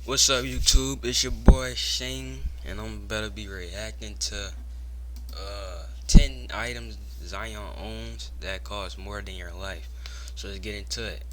What's up, YouTube? It's your boy Shane, and I'm about to be reacting to 10 items Zion owns that cost more than your life. So let's get into it.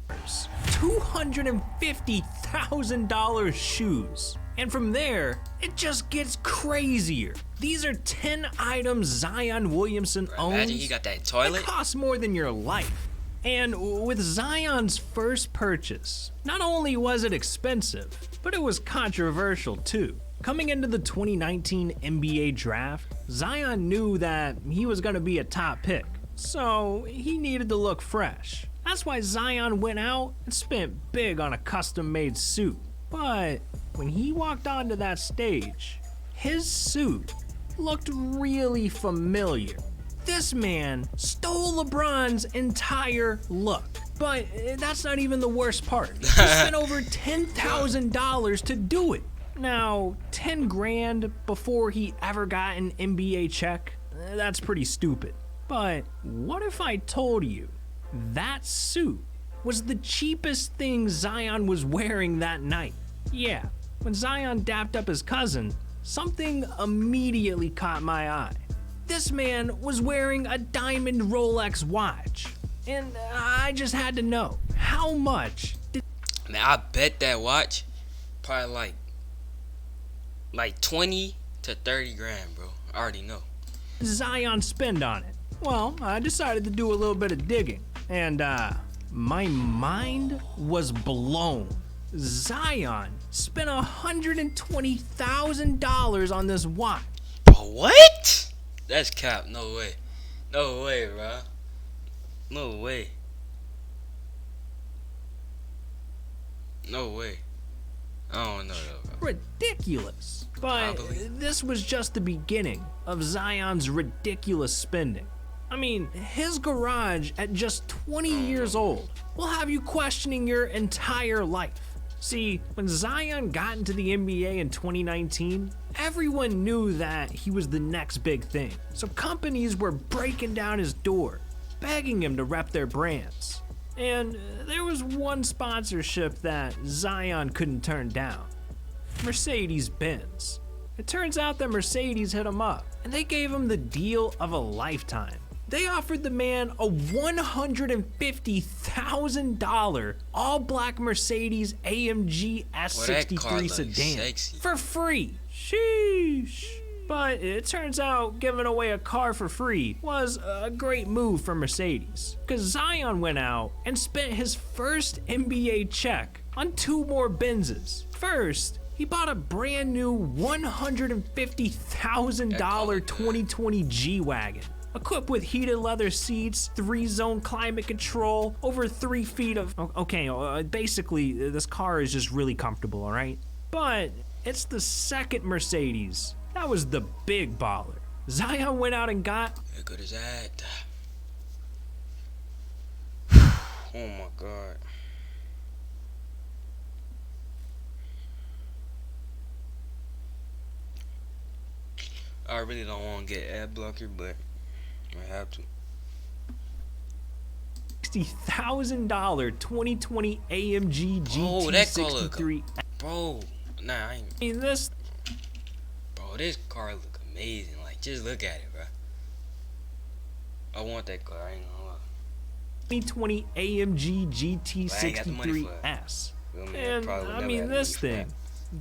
$250,000 shoes. And from there, it just gets crazier. These are 10 items Zion Williamson owns. Imagine he got that toilet. It costs more than your life. And with Zion's first purchase, not only was it expensive, but it was controversial too. Coming into the 2019 NBA draft, Zion knew that he was going to be a top pick, so he needed to look fresh. That's why Zion went out and spent big on a custom-made suit. But when he walked onto that stage, his suit looked really familiar. This man stole LeBron's entire look. But that's not even the worst part. He spent over $10,000 to do it. Now, 10 grand before he ever got an NBA check, that's pretty stupid. But what if I told you that suit was the cheapest thing Zion was wearing that night? Yeah, when Zion dapped up his cousin, something immediately caught my eye. This man was wearing a diamond Rolex watch, and I just had to know, how much did I bet that watch probably like 20 to 30 grand, bro. I already know. Zion spend on it? Well, I decided to do a little bit of digging, and my mind was blown. Zion spent $120,000 on this watch. Bro, what? That's cap. No way. No way, bro. No way. No way. I don't know though, bro. Ridiculous. But this was just the beginning of Zion's ridiculous spending. I mean, his garage at just 20 years old will have you questioning your entire life. See, when Zion got into the NBA in 2019, everyone knew that he was the next big thing. So companies were breaking down his door, begging him to rep their brands. And there was one sponsorship that Zion couldn't turn down: Mercedes-Benz. It turns out that Mercedes hit him up, and they gave him the deal of a lifetime. They offered the man a $150,000 all-black Mercedes AMG S63 sedan for free. Sheesh. But it turns out giving away a car for free was a great move for Mercedes, because Zion went out and spent his first NBA check on 2 more Benzes. First, he bought a brand new $150,000 2020 G-Wagon, equipped with heated leather seats, 3-zone climate control, over 3 feet of... Okay, basically, this car is just really comfortable, alright? But it's the second Mercedes that was the big baller. Zion went out and got... How good is that? Oh my god. I really don't want to get ad blocker, but I have to. $60,000 2020 AMG GT63. Bro, nah, I ain't. I mean, this car look amazing. Like, just look at it, bro. I want that car. I ain't gonna lie. 2020 AMG GT63S. And I mean, this thing.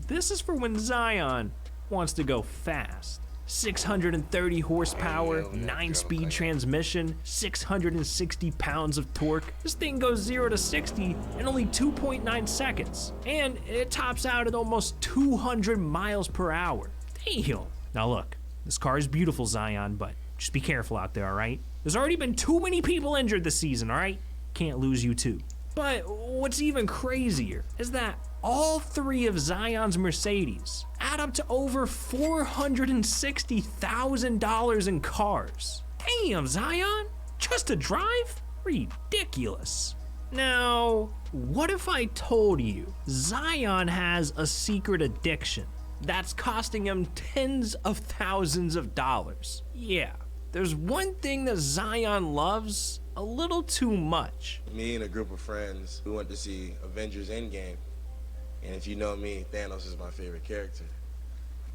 This is for when Zion wants to go fast. 630 horsepower, 9-speed transmission, 660 pounds of torque. This thing goes 0 to 60 in only 2.9 seconds. And it tops out at almost 200 miles per hour. Damn. Now look, this car is beautiful, Zion, but just be careful out there, alright? There's already been too many people injured this season, alright? Can't lose you too. But what's even crazier is that all 3 of Zion's Mercedes add up to over $460,000 in cars. Damn, Zion, just to drive? Ridiculous. Now, what if I told you Zion has a secret addiction that's costing him tens of thousands of dollars? Yeah, there's one thing that Zion loves a little too much. Me and a group of friends, we went to see Avengers Endgame. And if you know me, Thanos is my favorite character.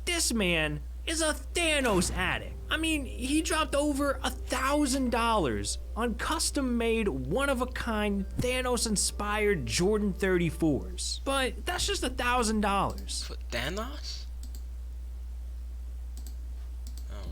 This man is a Thanos addict. I mean, he dropped over $1,000 on custom-made, one-of-a-kind, Thanos-inspired Jordan 34s. But that's just $1,000. For Thanos?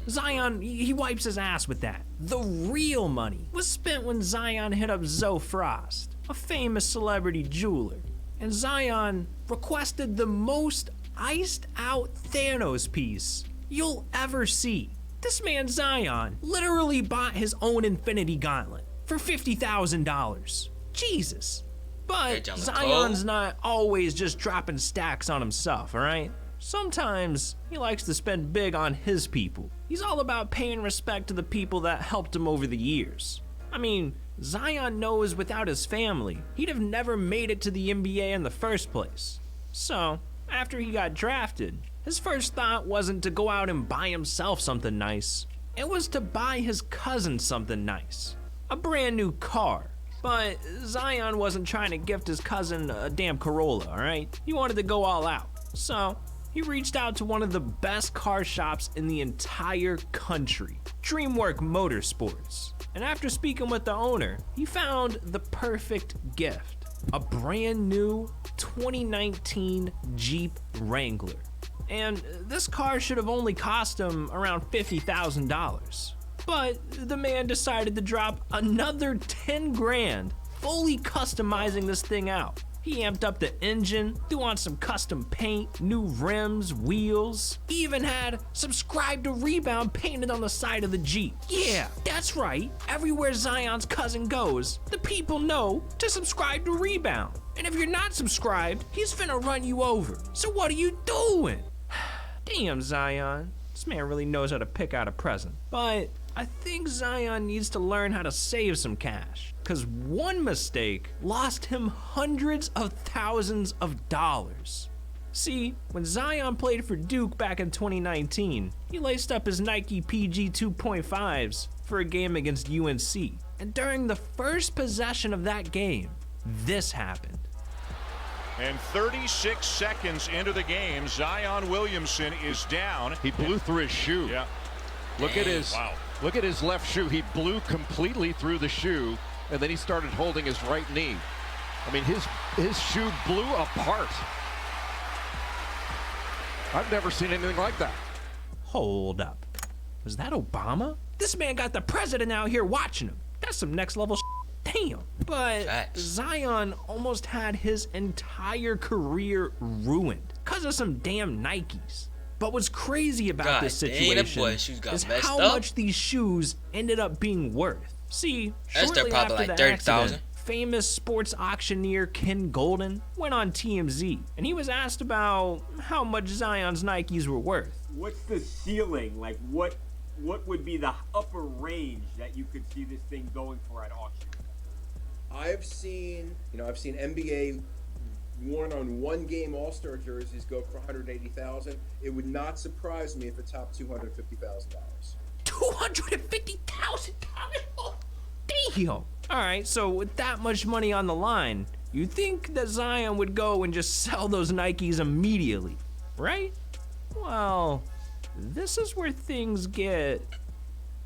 Zion, he wipes his ass with that. The real money was spent when Zion hit up Zoe Frost, a famous celebrity jeweler. And Zion requested the most iced out Thanos piece you'll ever see. This man Zion literally bought his own Infinity Gauntlet for $50,000. Jesus. But Zion's not always just dropping stacks on himself, alright? Sometimes he likes to spend big on his people. He's all about paying respect to the people that helped him over the years. I mean, Zion knows without his family, he'd have never made it to the NBA in the first place. So, after he got drafted, his first thought wasn't to go out and buy himself something nice. It was to buy his cousin something nice. A brand new car. But Zion wasn't trying to gift his cousin a damn Corolla, alright? He wanted to go all out. So, he reached out to one of the best car shops in the entire country, DreamWorks Motorsports. And after speaking with the owner, he found the perfect gift. A brand new 2019 Jeep Wrangler. And this car should have only cost him around $50,000. But the man decided to drop another 10 grand fully customizing this thing out. He amped up the engine, threw on some custom paint, new rims, wheels. He even had "Subscribe to Rebound" painted on the side of the Jeep. Yeah, that's right. Everywhere Zion's cousin goes, the people know to subscribe to Rebound. And if you're not subscribed, he's finna run you over. So what are you doing? Damn, Zion. This man really knows how to pick out a present. But I think Zion needs to learn how to save some cash. Cause one mistake lost him hundreds of thousands of dollars. See, when Zion played for Duke back in 2019, he laced up his Nike PG 2.5s for a game against UNC. And during the first possession of that game, this happened. And 36 seconds into the game, Zion Williamson is down. He blew through his shoe. Yeah. Look at his left shoe. He blew completely through the shoe, and then he started holding his right knee. I mean, his shoe blew apart. I've never seen anything like that. Hold up. Was that Obama? This man got the president out here watching him. That's some next level shit. Damn. But Zion almost had his entire career ruined because of some damn Nikes. But what's crazy about this situation is how much these shoes ended up being worth. See, shortly after the accident, famous sports auctioneer Ken Golden went on TMZ, and he was asked about how much Zion's Nikes were worth. What's the ceiling? Like, what would be the upper range that you could see this thing going for at auction? I've seen NBA worn on one game All-Star jerseys go for $180,000. It would not surprise me if it topped $250,000. $250,000? Damn. All right, so with that much money on the line, you'd think that Zion would go and just sell those Nikes immediately, right? Well, this is where things get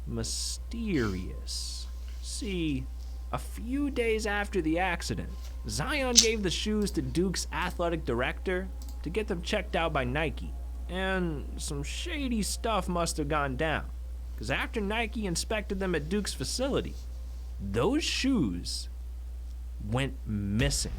mysterious. See, a few days after the accident, Zion gave the shoes to Duke's athletic director to get them checked out by Nike. And some shady stuff must have gone down, because after Nike inspected them at Duke's facility, those shoes went missing.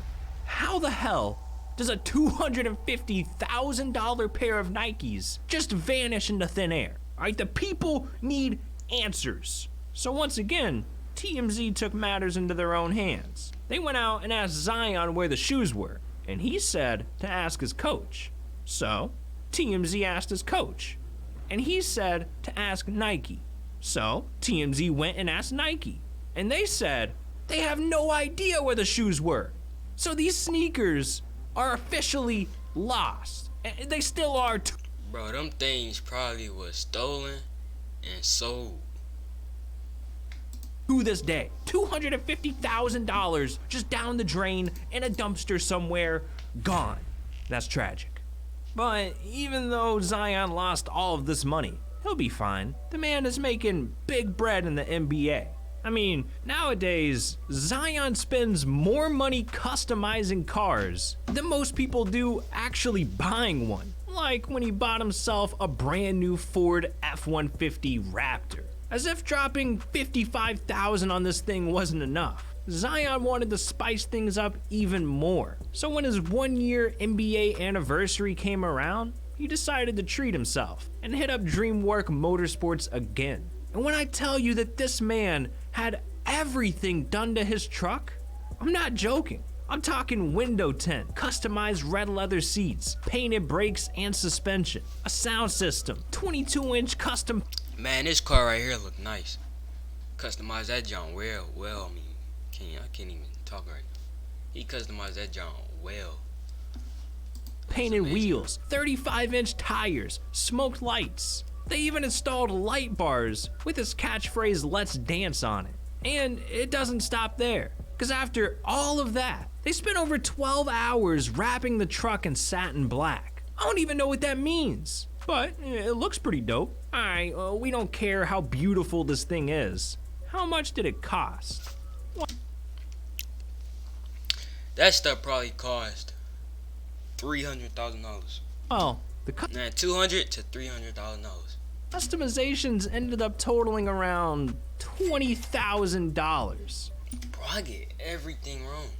How the hell does a $250,000 pair of Nikes just vanish into thin air? All right, the people need answers. So once again, TMZ took matters into their own hands. They went out and asked Zion where the shoes were, and he said to ask his coach. So, TMZ asked his coach, and he said to ask Nike. So, TMZ went and asked Nike, and they said they have no idea where the shoes were. So these sneakers are officially lost. And they still are too. Bro, them things probably was stolen and sold. To this day, $250,000 just down the drain in a dumpster somewhere, gone. That's tragic. But even though Zion lost all of this money, he'll be fine. The man is making big bread in the NBA. I mean, nowadays, Zion spends more money customizing cars than most people do actually buying one. Like when he bought himself a brand new Ford F-150 Raptor. As if dropping $55,000 on this thing wasn't enough, Zion wanted to spice things up even more. So when his 1-year NBA anniversary came around, he decided to treat himself and hit up DreamWorks Motorsports again. And when I tell you that this man had everything done to his truck, I'm not joking. I'm talking window tint, customized red leather seats, painted brakes and suspension, a sound system, 22-inch custom. Man, this car right here look nice. Customized that John well. I mean, I can't even talk right now. He customized that John well. Painted wheels, 35-inch tires, smoked lights. They even installed light bars with his catchphrase, "Let's dance" on it. And it doesn't stop there, because after all of that, they spent over 12 hours wrapping the truck in satin black. I don't even know what that means, but it looks pretty dope. Alright, we don't care how beautiful this thing is. How much did it cost? That stuff probably cost $300,000. Well, the Nah, $200,000 to $300,000. customizations ended up totaling around $20,000. Bro, I get everything wrong.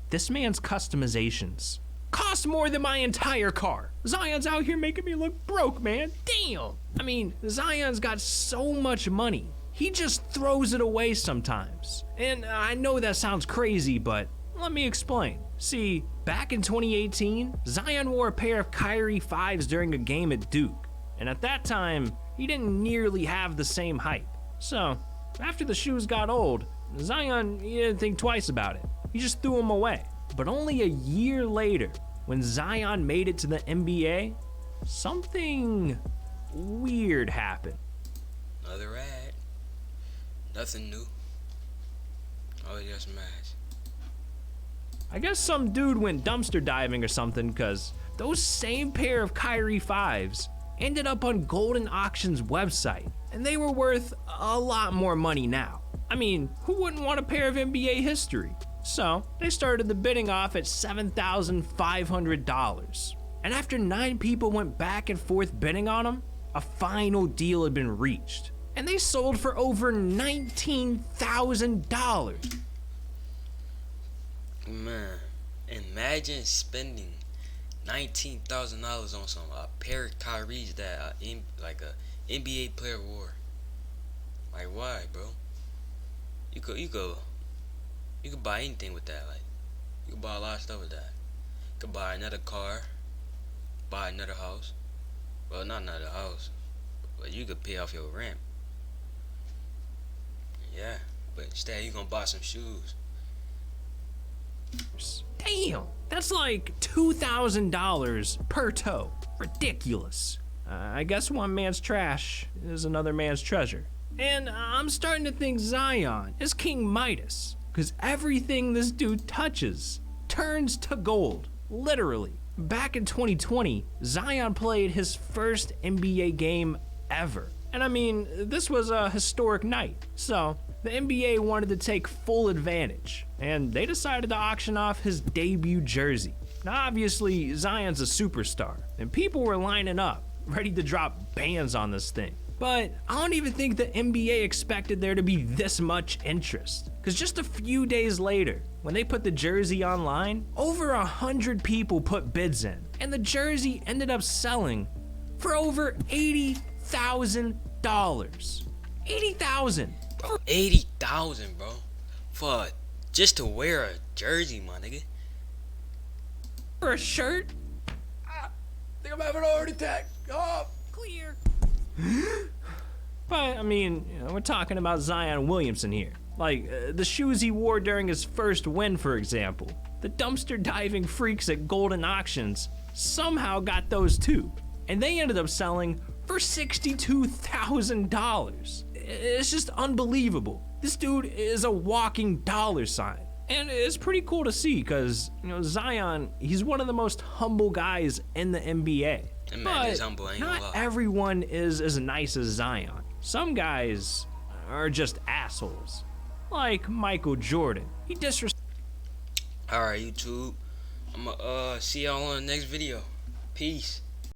This man's customizations cost more than my entire car. Zion's out here making me look broke, man. Damn. I mean, Zion's got so much money. He just throws it away sometimes. And I know that sounds crazy, but let me explain. See, back in 2018, Zion wore a pair of Kyrie 5s during a game at Duke. And at that time, he didn't nearly have the same hype. So, after the shoes got old, Zion, he didn't think twice about it. He just threw them away. But only a year later, when Zion made it to the NBA, something weird happened. Another ad. Nothing new. Oh, just match. I guess some dude went dumpster diving or something, because those same pair of Kyrie 5s ended up on Golden Auction's website, and they were worth a lot more money now. I mean, who wouldn't want a pair of NBA history? So, they started the bidding off at $7,500. And after 9 people went back and forth bidding on them, a final deal had been reached. And they sold for over $19,000. Man, imagine spending $19,000 on a pair of Kyries that like a NBA player wore. Like, why, bro? You could buy anything with that. Like, you could buy a lot of stuff with that. You could buy another car, buy another house. Well, not another house, but you could pay off your rent. Yeah, but instead you gonna buy some shoes. Damn, that's like $2,000 per toe. Ridiculous. I guess one man's trash is another man's treasure. And I'm starting to think Zion is King Midas, because everything this dude touches turns to gold, literally. Back in 2020, Zion played his first NBA game ever. And I mean, this was a historic night, so the NBA wanted to take full advantage, and they decided to auction off his debut jersey. Now obviously, Zion's a superstar, and people were lining up, ready to drop bands on this thing. But I don't even think the NBA expected there to be this much interest. Because just a few days later, when they put the jersey online, over 100 people put bids in. And the jersey ended up selling for over $80,000. $80,000. Bro, $80,000, bro. For just to wear a jersey, my nigga. For a shirt? I think I'm having a heart attack. Oh. Clear. But, I mean, we're talking about Zion Williamson here. Like, the shoes he wore during his first win, for example. The dumpster diving freaks at Golden Auctions somehow got those too. And they ended up selling for $62,000. It's just unbelievable. This dude is a walking dollar sign. And it's pretty cool to see because, you know, Zion, he's one of the most humble guys in the NBA. And man, he's humble, ain't gonna not lie. everyone is as nice as Zion. Some guys are just assholes. Like Michael Jordan. He disrespects. Alright, YouTube. I'ma see y'all on the next video. Peace.